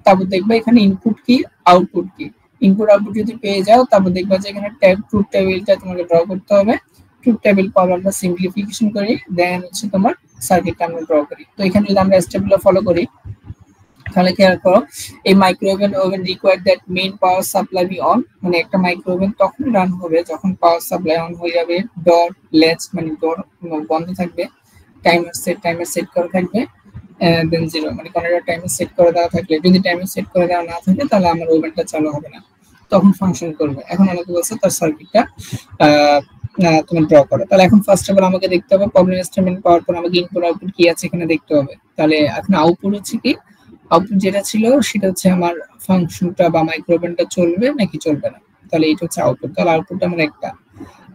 তারপর দেখবা এখানে ইনপুট কি আউটপুট কি, ইনপুট আউটপুট যদি পেয়ে যাও তারপর দেখবা যে এখানে ট্রুথ টেবিলটা তোমাকে ড্র করতে হবে। ট্রুথ টেবিল পাওয়ার আমরা সিম্পলিফিকেশন করি, দেন হচ্ছে তোমার সার্কিটটা আমরা ড্র করি। তো এখানে যদি আমরা স্টেপগুলো ফলো করি তাহলে খেয়াল করো, এই micro oven required that main power supply be on, মানে একটা মাইক্রোওভেন তখন রান হবে যখন পাওয়ার সাপ্লাই অন হয়ে যাবে, ডোর লেচ মানে ডোর বন্ধ থাকবে, টাইমার সেট করা থাকবে, দেন 0 মানে কোনো একটা টাইমার সেট করে দেওয়া থাকলে, যদি টাইমার সেট করে দেওয়া না থাকে তাহলে আমার ওভেনটা চালু হবে না, তখন ফাংশন করবে। এখন আমাকে বলছে তার সার্কিটটা তুমি ড্র করো। তাহলে এখন ফার্স্ট অফ অল আমাকে দেখতে হবে প্রবলেম স্টেটমেন্ট পাওয়ার পর আমাকে ইনপুট আউটপুট কি আছে এখানে দেখতে হবে। তাহলে এখন আউটপুট হচ্ছে কি, আউটপুট যেটা ছিল সেটা হচ্ছে আমার ফাংশনটা বা মাইক্রোওভেনটা চলবে নাকি চলবে না, তাহলে এটা হচ্ছে আউটপুট। তাহলে আউটপুটটা আমার একটা,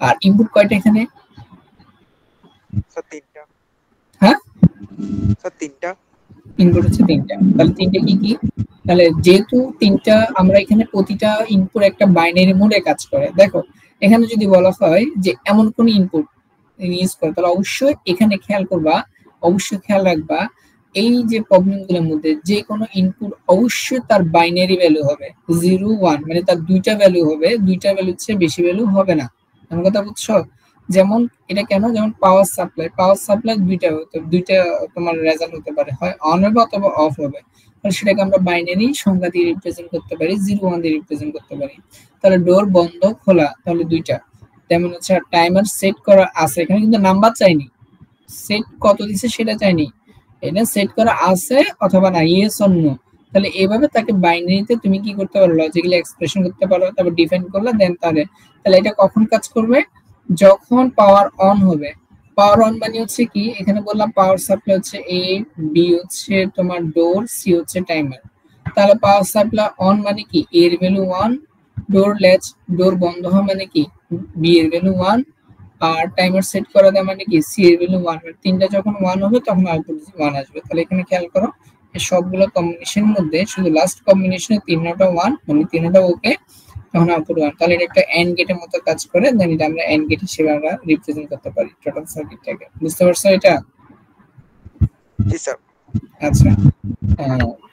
আর ইনপুট কয়টা এখানে, স্যার 3টা। হ্যাঁ স্যার 3টা ইনপুট হচ্ছে 3টা। তাহলে 3টা কি কি, তাহলে যেহেতু 3টা আমরা এখানে প্রতিটা ইনপুট একটা বাইনারি মোডে কাজ করে। দেখো এখানে যদি বলা হয় যে এমন কোন ইনপুট ইউজ করে, তাহলে অবশ্যই এখানে খেয়াল রাখবা এই যে প্রবলেমগুলোর মধ্যে যে কোনো ইনপুট অবশ্যই তার বাইনারি ভ্যালু হবে 0 1, মানে তার দুইটা ভ্যালু হবে, দুইটা ভ্যালুর চেয়ে বেশি ভ্যালু হবে না। আমার কথা বুঝছো? যেমন এটা কেন, যেমন পাওয়ার সাপ্লাই দুইটা তোমার রেজাল্ট হতে পারে, হয় অন হবে অথবা অফ হবে, তাহলে সেটাকে আমরা বাইনারি সংখ্যা দিয়ে রিপ্রেজেন্ট করতে পারি, 0 1 দিয়ে রিপ্রেজেন্ট করতে পারি। তাহলে ডোর বন্ধ খোলা, তাহলে দুইটা। তেমন হচ্ছে টাইমার সেট করা আছে, এখানে কিন্তু নাম্বার চাইনি, সেট কত দিছে সেটা চাইনি, এটা সেট করা আছে অথবা না, ইয়েস অর নো। তাহলে এইভাবে তাকে বাইনারিতে তুমি কি করতে পারো, লজিক্যালি এক্সপ্রেশন করতে পারো, তারপর ডিফাইন করলে দেন তাহলে এটা কখন কাজ করবে, যখন পাওয়ার অন হবে। পাওয়ার অন মানে হচ্ছে কি, এখানে বললাম পাওয়ার সাপ্লাই হচ্ছে এ, বি হচ্ছে তোমার ডোর, সি হচ্ছে টাইমার। তাহলে পাওয়ার সাপ্লাই অন মানে কি, এ এর ভ্যালু 1, ডোর বন্ধ হয় মানে কি, বি এর ভ্যালু 1, আর টাইমার সেট করা দেয় মানে কি, সি এর ভ্যালু 1। তিনটা যখন 1 হবে তখন আউটপুট 1 আসবে। তাহলে এখানে খেয়াল করো এই সবগুলো কম্বিনেশনের মধ্যে শুধু লাস্ট কম্বিনেশনে 3টা 1 মানে 3টা ওকে, তখন আউটপুট 1। তাহলে এটা একটা এন্ড গেটের মতো কাজ করে, দেন এটা আমরা এন্ড গেট হিসেবে আমরা রিপ্রেজেন্ট করতে পারি টোটাল সার্কিটটাকে। বুঝতে পারছো এটা? জি স্যার। আচ্ছা,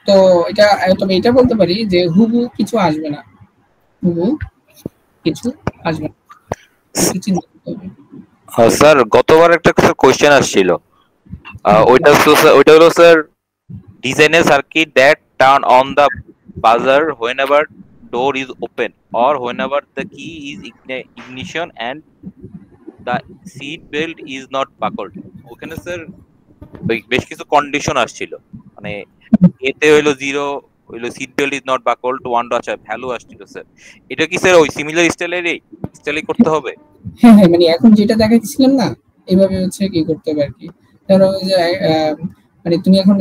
তো এটা তবে এটা বলতে পারি যে হুবহু কিছু আসবে না, হুবহু কিছু আসবে না, একটু চিন্তা করতে হবে। স্যার গতবার একটা কোশ্চেন আসছিল, ওইটা হলো sir design A circuit that turn on the বাজার whenever door is open or whenever the key is ignition and the seat belt is not buckled। ওখানে স্যার বেশ কিছু কন্ডিশন আসছিল, মানে এতে হইলো 0, হইলো সিট বেল্ট ইজ নট বাকলড, 1 আচ্ছা ভ্যালু আসছিল স্যার। এটা কি স্যার ওই সিমিলার স্টাইলেই করতে হবে? হ্যাঁ হ্যাঁ, মানে এখন যেটা দেখাচ্ছিলাম না, এইভাবে হচ্ছে কি করতে হবে আর কি। ধরো যে মানে তুমি এখন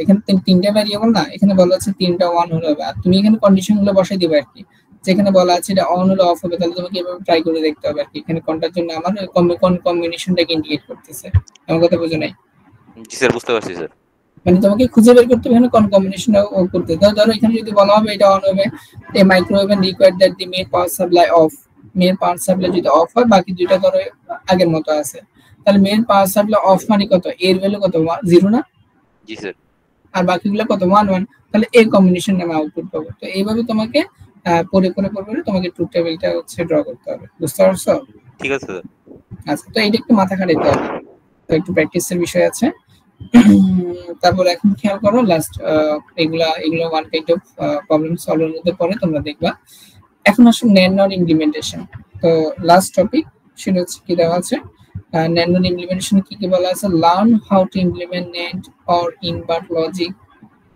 এখানে 3টা ভ্যারিয়েবল না, এখানে বলা আছে 3টা 1 হলে হবে, আর তুমি এখানে কন্ডিশন গুলো বসাই দিবে আর কি। যেখানে বলা আছে এটা অন হলে অফ হবে, তাহলে তোমাকে এভাবে ট্রাই করে দেখতে হবে আর কি। এখানে কোনটার জন্য আমার কোন কম্বিনেশনটাকে ইন্ডিকেট করতেছে, আমার কথা বুঝো নাই? জি স্যার, বুঝতে পারছি স্যার। মানে তোমাকে খুঁজে বের করতে হবে এখানে কোন কম্বিনেশনটা করতে। ধরো এখানে যদি বলা হবে এটা অন হবে, এই microwave required that the main power supply of, main power supply যদি অফ হয়, বাকি দুইটা ধরো আগের মতো আছে, তাহলে মেইন পাওয়ার সাপ্লাই অফ মানে কত, এর ভ্যালু কত 0 না? জি স্যার। আর বাকিগুলো কত 1 1, তাহলে এই কম্বিনেশন নামে আউটপুট পাবো। তো এইভাবে তোমাকে পরে তোমাকে ট্রুথ টেবিলটা হচ্ছে ড্র করতে হবে। বুঝতে পারছো? ঠিক আছে স্যার। আচ্ছা, তো এইটা একটু মাথা খাটাইতে হবে, তো একটু প্র্যাকটিসের বিষয় আছে। তারপর এখন খেয়াল করো লাস্ট এগুলা ওয়ান কাইন্ড অফ প্রবলেম সলভের মধ্যে পড়ে, তোমরা দেখবা। এখন আসুন NAND নট ইমপ্লিমেন্টেশন। তো লাস্ট টপিক সেটা হচ্ছে কি দেওয়া আছে, NAND নট ইমপ্লিমেন্টেশন কি কি বলা আছে, learn how to implement NAND or invert logic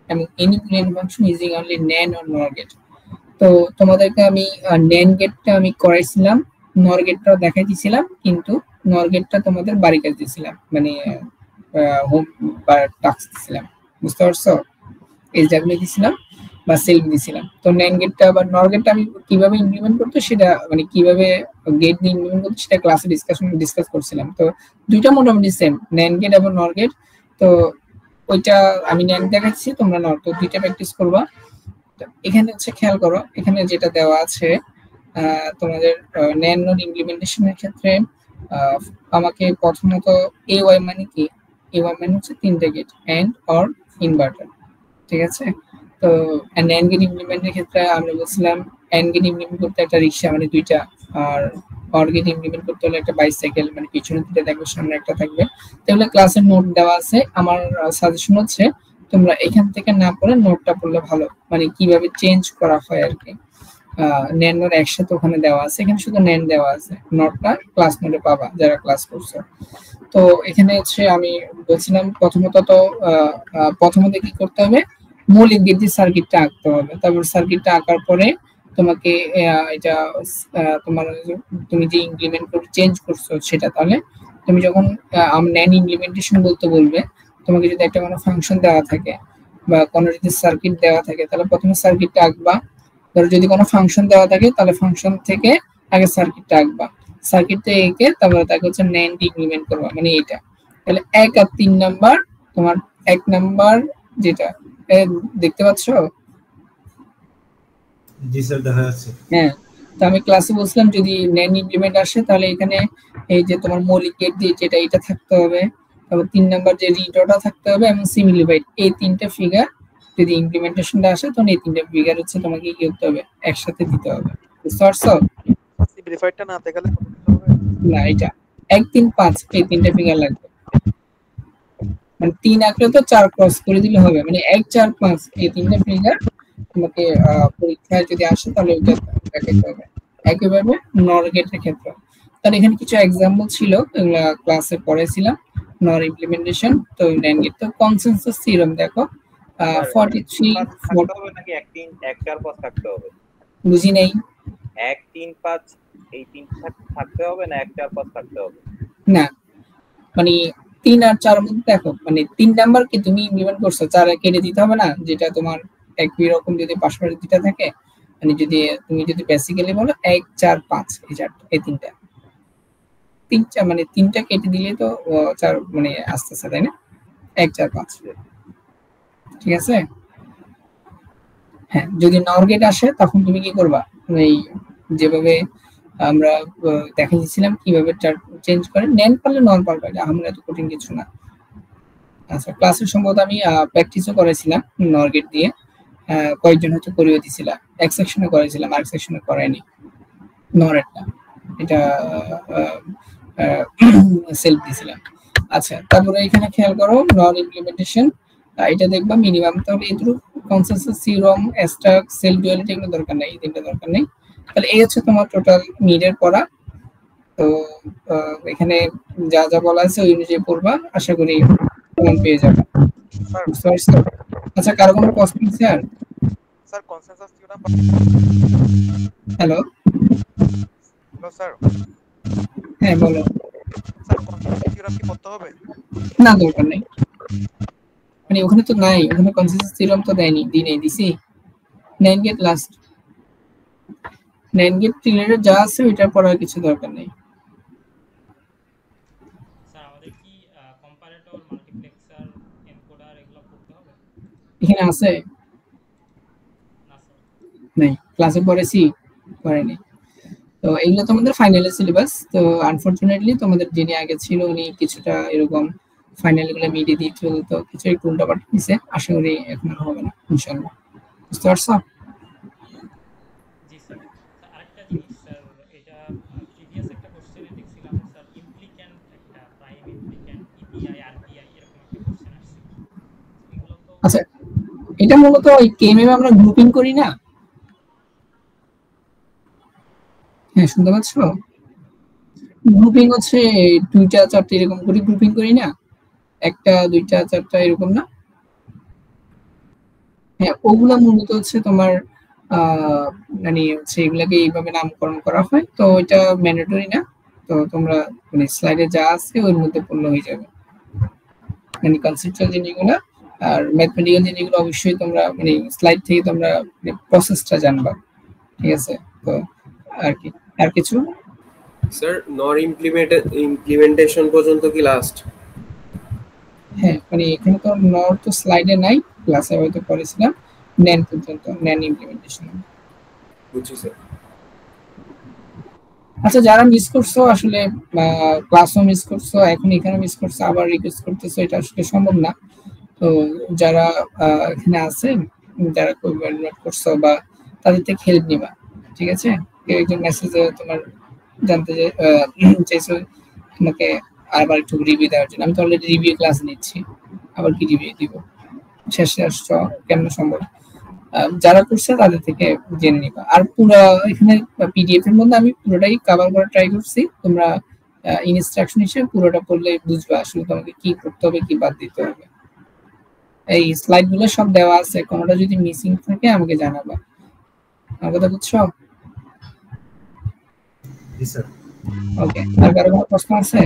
এবং any Boolean function using only NAND or NOR gate. তো তোমাদেরকে আমি NAND গেটটা আমি করাইছিলাম, NOR গেটটাও দেখাই দিয়েছিলাম, কিন্তু NOR গেটটা তোমাদের বাড়ি কাজ দিয়েছিলাম, মানে হোম বা টাস্ক দিছিলাম। বুঝতে পারছো? এই যেগুলো দিছিলাম বা সেলফ দিছিলাম। তো NAND গেটটা বা NOR গেটটা আমি কিভাবে ইমপ্লিমেন্ট করতে, সেটা মানে কিভাবে গেট দিয়ে ইমপ্লিমেন্ট করতে সেটা ক্লাসে ডিসকাস করছিলাম। তো দুইটা মোটামুটি সেম, NAND গেট এবং NOR গেট। তো ওইটা আমি NAND দেখাচ্ছি, তোমরা NOR, তো দুইটা প্র্যাকটিস করবা। এখানে হচ্ছে খেয়াল করো, এখানে যেটা দেওয়া আছে তোমাদের NAND নট ইমপ্লিমেন্টেশনের ক্ষেত্রে আমাকে প্রথমত AY মানে কি, AY মানে হচ্ছে 3টা গেট এন্ড অর ইনভার্টার, ঠিক আছে? তো NAND গেট ইমপ্লিমেন্টের ক্ষেত্রে আমরা বলছিলাম AND গেট ইমপ্লিমেন্ট করতে একটা রিকশা মানে 2টা, আর OR গেট ইমপ্লিমেন্ট করতে হলে একটা বাইসাইকেল, মানে পিছনে 2টা থাকবে, সামনে একটা থাকবে। তাহলে ক্লাসের নোট দেওয়া আছে, আমার সাজেশন হচ্ছে তোমরা এখান থেকে না পড়ে নোটটা পড়লে ভালো, মানে কিভাবে চেঞ্জ করা হয় আর কি। NAND নোট একসাথে ওখানে দেওয়া আছে, এখানে শুধু NAND দেওয়া আছে, নোটটা ক্লাস নোটে পাবা যারা ক্লাস করছো। তো এখানে হচ্ছে আমি বলছিলাম প্রথমত কি করতে হবে, মৌলিক গেটের সার্কিটটা আঁকতে হবে। তারপর সার্কিটটা আঁকার পরে তোমাকে এটা তুমি যে ইমপ্লিমেন্ট করে চেঞ্জ করছো সেটা, তাহলে তুমি যখন NAND ইমপ্লিমেন্টেশন বলতে বলবে, তোমাকে যদি একটা কোনো ফাংশন দেওয়া থাকে বা কোনো যদি সার্কিট দেওয়া থাকে, তাহলে প্রথমে সার্কিটটা আঁকবা। ধরো যদি কোনো ফাংশন দেওয়া থাকে, তাহলে ফাংশন থেকে আগে সার্কিটটা আঁকবা, সার্কিটটা এঁকে তারপরে তাকে হচ্ছে NAND ইমপ্লিমেন্ট করবা, মানে এটা। তাহলে 1 আর 3 নাম্বার, তোমার 1 নাম্বার যেটা দেখতে পাচ্ছো? জি স্যার, দেখা যাচ্ছে। হ্যাঁ, তো আমি ক্লাসে বলছিলাম যদি NAND ইমপ্লিমেন্ট আসে, তাহলে এখানে এই যে তোমার মৌলিক গেট দিয়ে যেটা এটা থাকতে হবে, তারপর 3 নাম্বার যে রিডোটা থাকতে হবে এবং সিমিলিফাইড, এই 3টা ফিগার যদি ইমপ্লিমেন্টেশনটা আসে, তখন এই 3টা ফিগার হচ্ছে তোমাকে কি করতে হবে, একসাথে দিতে হবে। বুঝতে পারছো? সিম্পলিফাইডটা না দেখালে কত কিছু হবে না, এটা 1 3 5 এই 3টা ফিগার লাগবে, মানে 3 আঁকলে তো 4 ক্রস করে দিলে হবে, মানে 1 4 5 এই 3টা ফিগার তোমাকে পরীক্ষায় যদি আসে তাহলে ওটা দেখাতে হবে। একইভাবে NOR গেটের ক্ষেত্রে, তাহলে এখানে কিছু एग्जांपल ছিল, এগুলা ক্লাসে পড়াইছিলাম। NOR ইমপ্লিমেন্টেশন, তো NAND গেট, তো কনসেনসাস থিওরেম দেখো 43 থাকতে হবে নাকি 1 3 1 4 5 থাকতে হবে? বুঝি নাই। 1 3 5 এই 3 থাকতে হবে না 1 4 5 থাকতে হবে? না, মানে 3 আর 4 মধ্যে দেখো, মানে 3 নাম্বার কি তুমি ইমপ্লিমেন্ট করছো, 4 কেটে দিতে হবে না, যেটা তোমার একই রকম যদি পাশাপাশি দুটো থাকে, মানে যদি তুমি যদি বেসিক্যালি বলো 1 4 5 এই চারটা, এই 3টা মানে 3টা কেটে দিলে তো 4 মানে আসতেছে, তাই না? 1 4 5। ঠিক আছে? হ্যাঁ, যদি নর গেট আসে তখন তুমি কি করবা, এই যেভাবে আমরা দেখাইছিলাম কিভাবে চেঞ্জ করে নেন, পারলে নন পারবে, এটা আমরা এত কঠিন কিছু না। আচ্ছা, ক্লাসের সম্ভবত আমি প্র্যাকটিসও করেছিলাম নর গেট দিয়ে, কয়েকজন হয়তো করিয়ে দিছিলাম, এক সেকশনে করেছিলাম, আর সেকশনে করাইনি নরেরটা, এটা সেলফ দিছিলাম। আচ্ছা, তারপরে এখানে খেয়াল করো নন ইমপ্লিমেন্টেশন, এটা দেখবা মিনিমাম, তাহলে এগুলো কনসেনসাস, থিওরাম, অ্যাস্ট্রাক, সেলফ ডুয়ালিটি এগুলো দরকার নেই, এই তিনটা দরকার নেই। তাহলে এই হচ্ছে তোমার টোটাল নিডের পড়া। তো এখানে যা যা বলা আছে ওই অনুযায়ী পড়বা, আশা করি পেয়ে যাবে। আচ্ছা, কারো কোনো প্রশ্ন আছে? Sir consensus theorem. Hello hello sir. হ্যাঁ বলো। স্যার কনসেনসাস থিওরাম কি পড়তে হবে? না, দরকার নেই, মানে ওখানে তো নাই, ওখানে কনসেনসাস থিওরাম তো দেয়নি, দিছি NAND gate last, NAND gate related যা আছে ওইটা পড়ার কিছু দরকার নেই। স্যার আমাদের কি কম্পারেটর, মাল্টিপ্লেক্সার, এনকোডার এগুলো পড়তে হবে? এখানে আছে? না স্যার। নেই, ক্লাসে পড়েছি, পড়েনি। তো এগুলো তোমাদের ফাইনালের সিলেবাস। তো আনফরচুনেটলি তোমাদের যিনি আগে ছিল উনি কিছুটা এরকম ফাইনাল গুলো মিডিয়ে দিয়ে চলতো, কিছু একটু উল্টাপাল্টা দিছে, আশা করি এখন আর হবে না ইনশাআল্লাহ। বুঝতে পারছো? জি স্যার। আরেকটা জিনিস স্যার, এটা প্রিভিয়াস একটা কোশ্চেনে দেখছিলাম স্যার, ইমপ্লিক্যান্ট একটা প্রাইম ইমপ্লিক্যান্ট, ইপিআই, আরপিআই এরকম একটা কোশ্চেন আসছে। এগুলো তো আচ্ছা, এটা মূলত ওই কেএমএম আমরা গ্রুপিং করি না? হ্যাঁ, শুনতে পাচ্ছ? গ্রুপিং হচ্ছে দুইটা চারটা এরকম করে গ্রুপিং করি না, একটা দুইটা চারটা এরকম না? হ্যাঁ, ওগুলা মূলত হচ্ছে তোমার মানে হচ্ছে এগুলাকে এইভাবে নামকরণ করা হয়, তো এটা ম্যান্ডেটরি না। তো তোমরা মানে স্লাইডে যা আছে ওর মধ্যে পড়লে হয়ে যাবে, মানে কনসেপচুয়াল জিনিসগুলো আর ম্যাথমেটিক্যাল জিনিসগুলো অবশ্যই তোমরা মানে স্লাইড থেকে তোমরা প্রসেসটা জানবা। ঠিক আছে? তো আর কি, আর কিছু? স্যার নর ইমপ্লিমেন্টেশন পর্যন্ত কি লাস্ট? হ্যাঁ, মানে এখানে তো নর তো স্লাইডে নাই, ক্লাসে হয়তো পড়েছিলাম নেন পর্যন্ত, নেন ইমপ্লিমেন্টেশন। বুঝছি স্যার। আচ্ছা, যারা মিস করছো আসলে, ক্লাসও মিস করছো, এখন এখানে মিস করছো, আবার রিকোয়েস্ট করতেছো, এটা আসলে সম্ভব না। তো যারা এখানে আছেন, যারা নোট করছো বা তাদের থেকে হেল্প নিবা। ঠিক আছে? কেউ একজন মেসেজে তোমার জানতে চাইছো তোমাকে আবার একটু রিভিউ দেওয়ার জন্য, আমি তো অলরেডি রিভিউ ক্লাস নিচ্ছি, আবার কি রিভিউ দিব? শেষে আসছো, কেমন সম্ভব? যারা করছে তাদের থেকে জেনে নিবা। আর পুরো এখানে পিডিএফ এর মধ্যে আমি পুরোটাই কভার করার ট্রাই করছি, তোমরা ইনস্ট্রাকশন হিসেবে পুরোটা পড়লে বুঝবা আসলে তোমাকে কি করতে হবে, কি বাদ দিতে হবে। এই স্লাইড গুলো সব দেওয়া আছে, কোনোটা যদি মিসিং থাকে আমাকে জানাবা। আমার কথা বুঝছো? জি স্যার। ওকে, আর কারো কোনো প্রশ্ন আছে?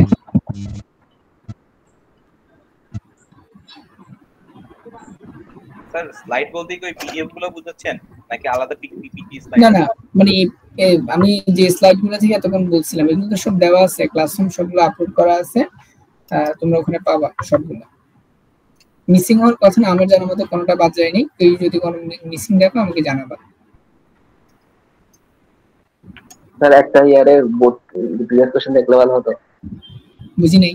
স্যার স্লাইড বলতে কি ওই পিডিএফ গুলো বুঝাচ্ছেন নাকি আলাদা পিপিটি স্লাইড? না না, মানে আমি যে স্লাইড গুলো থেকে এতক্ষণ বলছিলাম এগুলো তো সব দেওয়া আছে, ক্লাসরুম সবগুলো আপলোড করা আছে, তোমরা ওখানে পাবা সবগুলো। মিসিং হওয়ার কথা না, আমার জানার মতো কোনোটা বাদ যায়নি। কেউ যদি কোনো মিসিং দেখো আমাকে জানাবা। স্যার একটা ইয়ারের বোর্ড প্রিভিয়াস কোশ্চেন দেখলে ভালো হতো। বুঝি নাই।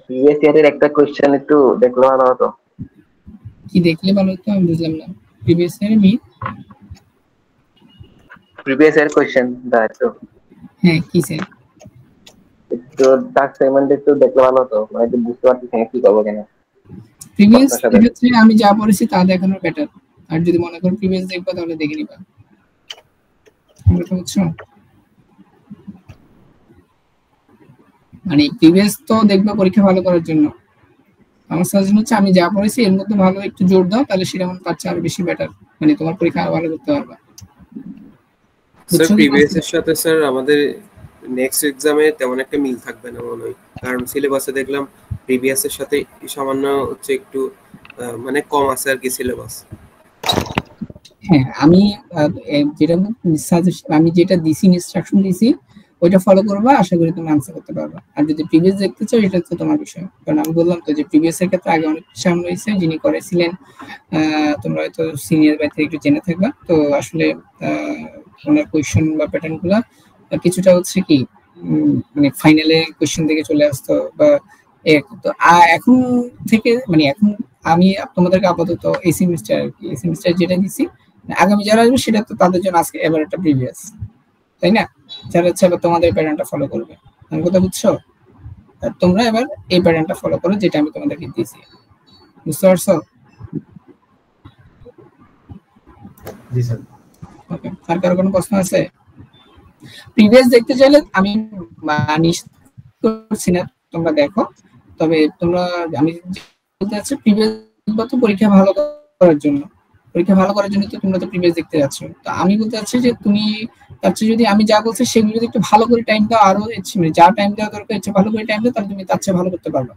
প্রিভিয়াস ইয়ারের একটা কোশ্চেন একটু দেখলে ভালো হতো। কি দেখলে ভালো হতো আমি বুঝলাম না। প্রিভিয়াস ইয়ারের প্রিভিয়াস ইয়ার কোশ্চেন দা একটু, হ্যাঁ কি স্যার, একটু টাস্ক সেগমেন্ট একটু দেখলে ভালো হতো, মানে একটু বুঝতে পারছি কি করবো কেন। প্রিভিয়াস ক্ষেত্রে আমি যা পড়েছি তা দেখানো বেটার। আর যদি মনে করো প্রিভিয়াস দেখবা তাহলে দেখে নিবা। বুঝছো? মানে প্রিভিয়াস তো দেখবা পরীক্ষা ভালো করার জন্য। আমার সাজেশন হচ্ছে আমি যা পড়েছি এর মধ্যে ভালো একটু জোর দাও, তাহলে সেটা মনে পাচ্ছে আরো বেশি বেটার, মানে তোমার পরীক্ষা আরো ভালো করতে পারবা। স্যার প্রিভিয়াস এর সাথে স্যার আমাদের নেক্সট এক্সামে তেমন একটা মিল থাকবে না মনে হয়, কারণ সিলেবাসে দেখলাম প্রিভিয়াস এর সাথে সামান্য হচ্ছে একটু মানে কম আছে আর কি সিলেবাস। হ্যাঁ, আমি যেটা সাজেশন, আমি যেটা দিছি ইনস্ট্রাকশন দিছি ওইটা ফলো করবা, আশা করি তুমি আনসার করতে পারবা। আর যদি প্রিভিয়াস দেখতে চাও এটা তো তোমার বিষয়, কারণ আমি বললাম তো যে প্রিভিয়াস এর ক্ষেত্রে আগে অনেক সামনে রয়েছে যিনি করেছিলেন, তোমরা হয়তো সিনিয়র ব্যাচ থেকে একটু জেনে থাকবা। তো আসলে ওনার কোয়েশ্চেন বা প্যাটার্ন গুলা কিছুটা হচ্ছে কি মানে ফাইনালে কোয়েশ্চেন থেকে চলে আসতো বা তো এখন থেকে মানে এখন আমি তোমাদেরকে আপাতত এই সেমিস্টার যেটা দিছি, আগামী যারা আসবে সেটা তো তাদের জন্য আজকে এবার একটা প্রিভিয়াস, তাই না? যারা হচ্ছে এবার তোমাদের প্যাটার্নটা ফলো করবে, আমার কথা বুঝছো? আর তোমরা এবার এই প্যাটার্নটা ফলো করো যেটা আমি তোমাদেরকে দিয়েছি, বুঝতে পারছো? জি স্যার। ওকে, আর কারো কোনো প্রশ্ন আছে? প্রিভিয়াস দেখতে চাইলে আমি নিশ্চিত করছি না, তোমরা দেখো। তবে তোমরা আমি বলতে চাচ্ছি প্রিভিয়াস তো পরীক্ষা ভালো করার জন্য, তো তোমরা তো প্রিভিয়াস দেখতে যাচ্ছ। তো আমি বলতে চাচ্ছি যে তুমি তার চেয়ে যদি আমি যা বলছি সেগুলো যদি একটু ভালো করে টাইম দাও, আরো মানে যা টাইম দেওয়া দরকার ইচ্ছে ভালো করে টাইম দাও, তাহলে তুমি তার চেয়ে ভালো করতে পারবে।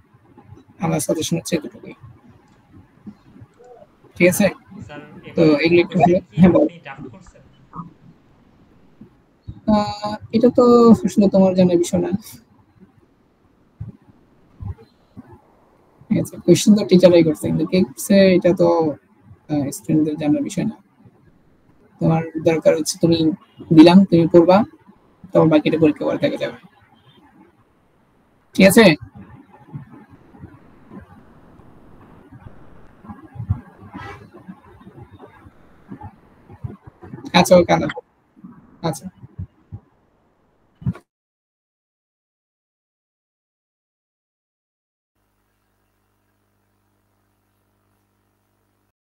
আমার সাজেশন হচ্ছে এতটুকুই, ঠিক আছে? তো এগুলো একটু ভালো। হ্যাঁ বল। এটা তো আসলে তোমার জানার বিষয় না, ঠিক আছে? কোয়েশ্চেন তো টিচারই করছে, কিন্তু কে করছে এটা তো স্টুডেন্টদের জানার বিষয় না। তোমার দরকার হচ্ছে তুমি দিলাম, তুমি পড়বা, তোমার বাকিটা পরীক্ষা করে দেখা যাবে, ঠিক আছে? আচ্ছা ওকে, আচ্ছা।